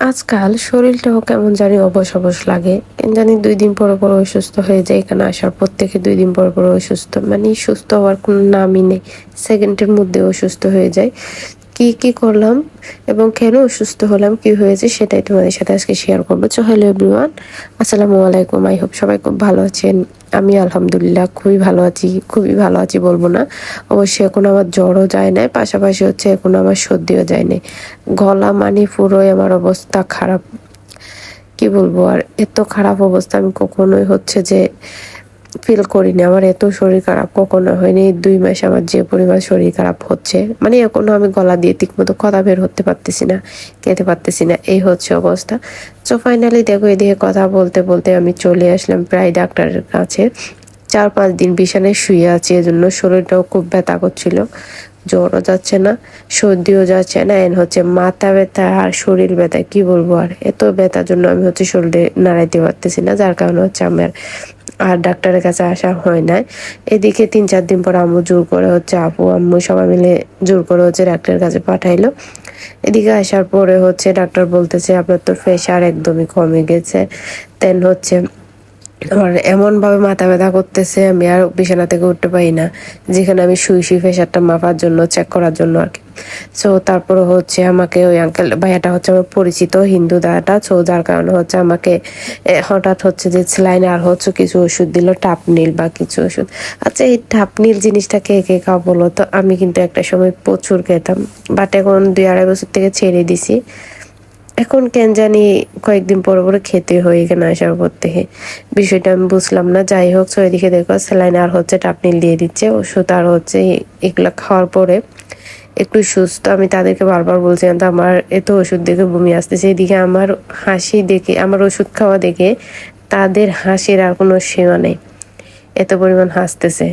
আজকাল শরীরটাও কেমন জানি অবশ অবশ লাগে। কেন জানি ২ দিন পর পর অসুস্থ হয়ে যায়। এখানে আসার পর থেকে ২ দিন পর পর অসুস্থ। মানে সুস্থ হওয়ার কোনো নামই নেই। সেকেন্ডের মধ্যে অসুস্থ হয়ে যায়। কি করলাম এবং কেন অসুস্থ হলাম, কি হয়েছে সেটাই তোমাদের সাথে আজকে শেয়ার করব। সো হ্যালো এভরিওয়ান, আসসালামু আলাইকুম। আই হোপ সবাই খুব ভালো আছেন। আমি আলহামদুলিল্লাহ খুবই ভালো আছি। খুবই ভালো আছি বলব না। অবশ্যই এখন আমার জ্বরও যায় নাই। পাশাপাশি হচ্ছে এখন আমার সর্দিও যায় নাই। গলা মানে পুরোই আমার অবস্থা খারাপ। কি বলবো আর, এত খারাপ অবস্থা আমি কখনোই হচ্ছে যে ফিল করিনি। আমার এত শরীর খারাপ কখনো হয়নি। ২ মাস আমার যে পরিমাণ শরীর খারাপ হচ্ছে, মানে এখনো আমি গলা দিয়ে ঠিকমতো কথা বের হতে পারতেছি না, খেতে পারতেছি না, এই হচ্ছে অবস্থা। সো ফাইনালি দেখো, এদিকে কথা বলতে বলতে আমি চলে আসলাম প্রায় ডাক্তারের কাছে। ৪-৫ দিন বিছানায় শুয়ে আছি, এজন্য শরীরটাও খুব ব্যথা করছিল। জ্বরও যাচ্ছে না, সর্দিও যাচ্ছে না, এন হচ্ছে মাথা ব্যথা আর শরীর ব্যথা। কি বলবো আর, এত ব্যথার জন্য আমি হচ্ছে শরীরে নাড়াইতে পারতেছি না, যার কারণে হচ্ছে আমার আর ডাক্তারের কাছে আসা হয় না। এদিকে ৩-৪ দিন পর আম্মু জোর করে হচ্ছে, আপু আম্মু সবাই মিলে জোর করে হচ্ছে ডাক্তারের কাছে পাঠাইলো। এদিকে আসার পরে হচ্ছে ডাক্তার বলতেছে আপনার তো প্রেশার একদমই কমে গেছে। দেন হচ্ছে আমার এমনভাবে মাথা ব্যথা করতেছে, আমি আর বিছানা থেকে উঠতে পারি না। যেখানে আমি শুই প্রেশারটা মাপার জন্য, চেক করার জন্য আর কি। সো তারপরে হচ্ছে আমাকে ওই আঙ্কেল ভাইয়াটা হচ্ছে আমার পরিচিত হিন্দু দাদাটা। সো যার কারণে হচ্ছে আমাকে হঠাৎ হচ্ছে যে স্যালাইন আর হচ্ছে কিছু ওষুধ দিল, টাপনিল বা কিছু ওষুধ। আচ্ছা, এই টাপনিল জিনিসটা কে কে খাও বলো তো? আমি কিন্তু একটা সময় প্রচুর খেতাম, বাট এখন ২-২.৫ বছর থেকে ছেড়ে দিছি। এখন কেন জানি কয়েকদিন পরে পরে খেতে হয় এখানে আসার পর থেকে। বিষয়টা আমি বুঝলাম না। যাই হোক, সো এদিকে দেখো স্যালাইন আর হচ্ছে টাপনিল দিয়ে দিচ্ছে, ওষুধ আর হচ্ছে এগুলো খাওয়ার পরে একটু সুস্থ। আমি তাদেরকে বারবার বলছিলাম, তো আমার এত ওষুধ দেখে বমি আসতেছে। এদিকে আমার হাসি দেখে, আমার ওষুধ খাওয়া দেখে তাদের হাসির আর কোনো সীমা নেই। এত পরিমাণ হাসতেছে,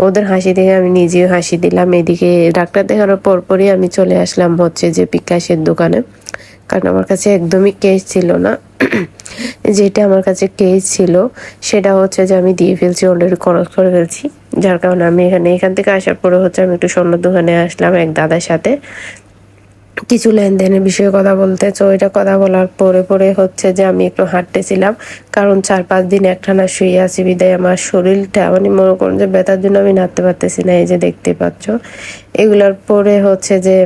ওদের হাসি দেখে আমি নিজেও হাসি দিলাম। এদিকে ডাক্তার দেখানোর পরপরই আমি চলে আসলাম হচ্ছে যে বিকাশের দোকানে, কারণ আমার কাছে একদমই কেস ছিল না। যেটা আমার কাছে কেস ছিল সেটা হচ্ছে যে আমি দিয়ে ফেলছি, অলরেডি খরচ করে ফেলছি। যার কারণে আমি এখান থেকে আসার পরে হচ্ছে আমি একটু স্বর্ণ দোকানে আসলাম এক দাদার সাথে কিছু লেনদেনের বিষয়ে কথা বলতে। তো এটা কথা বলার পরে পরে হচ্ছে যে আমি একটু হাঁটতেছিলাম, কারণ ৪-৫ দিন একটানা শুয়ে আছি বিদায় আমার শরীরটা মানে মনে করুন যে ব্যথার জন্য আমি নাড়তে পারতেছি না। এই যে দেখতে পাচ্ছ, এগুলার পরে হচ্ছে যে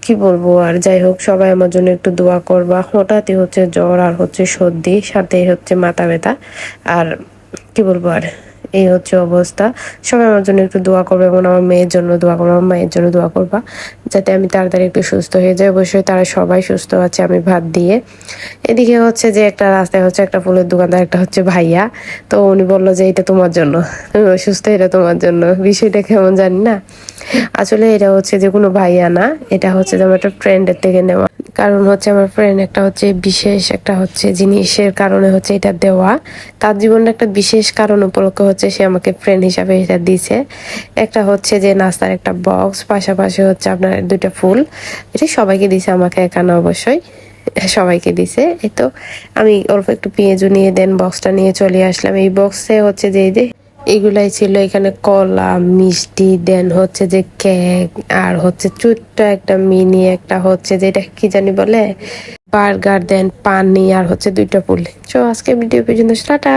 কি বলবো আর। যাই হোক, সবাই আমার জন্য একটু দোয়া করবা। হঠাৎই হচ্ছে জ্বর আর হচ্ছে সর্দি, সাথে হচ্ছে মাথা ব্যথা আর কি বলবো আর, এই হচ্ছে অবস্থা। সবাই আমার জন্য একটু দোয়া করবে এবং আমার মেয়ের জন্য দোয়া করবা, আমার মায়ের জন্য দোয়া করবা, যাতে আমি তাড়াতাড়ি একটু সুস্থ হয়ে যাই। অবশ্যই তারা সবাই সুস্থ আছে, আমি ভাত দিয়ে। এদিকে হচ্ছে যে একটা রাস্তায় হচ্ছে একটা ফুলের দোকানদার, একটা হচ্ছে ভাইয়া। তো উনি বললো যে এটা তোমার জন্য, তুমি অসুস্থ, এটা তোমার জন্য। বিষয়টা কেমন জানি না। আসলে এটা হচ্ছে যে কোনো ভাইয়া না, এটা হচ্ছে যে আমার একটা ফ্রেন্ডের থেকে নেওয়া। কারণ হচ্ছে আমার ফ্রেন্ড একটা হচ্ছে বিশেষ একটা হচ্ছে জিনিসের কারণে হচ্ছে এটা দেওয়া। তার জীবনের একটা বিশেষ কারণ উপলক্ষে হচ্ছে সে আমাকে ফ্রেন্ড হিসাবে এটা দিছে। একটা হচ্ছে যে নাস্তার একটা বক্স, পাশাপাশি হচ্ছে আপনার 2টা ফুল। এটা সবাইকে দিছে, আমাকে একা না অবশ্যই, সবাইকে দিছে। এই তো আমি অল্প একটু পেঁয়াজু নিয়ে দেন বক্সটা নিয়ে চলে আসলাম। এই বক্সে হচ্ছে যে এই যে এগুলাই ছিল, এখানে কলা, মিষ্টি, দেন হচ্ছে যে কেক, আর হচ্ছে ছোট্ট একটা মিনি একটা হচ্ছে যেটা কি জানি বলে বার্গার, দেন পানি, আর হচ্ছে 2টা ফুল। তো আজকে ভিডিও পর্যন্ত, টাটা।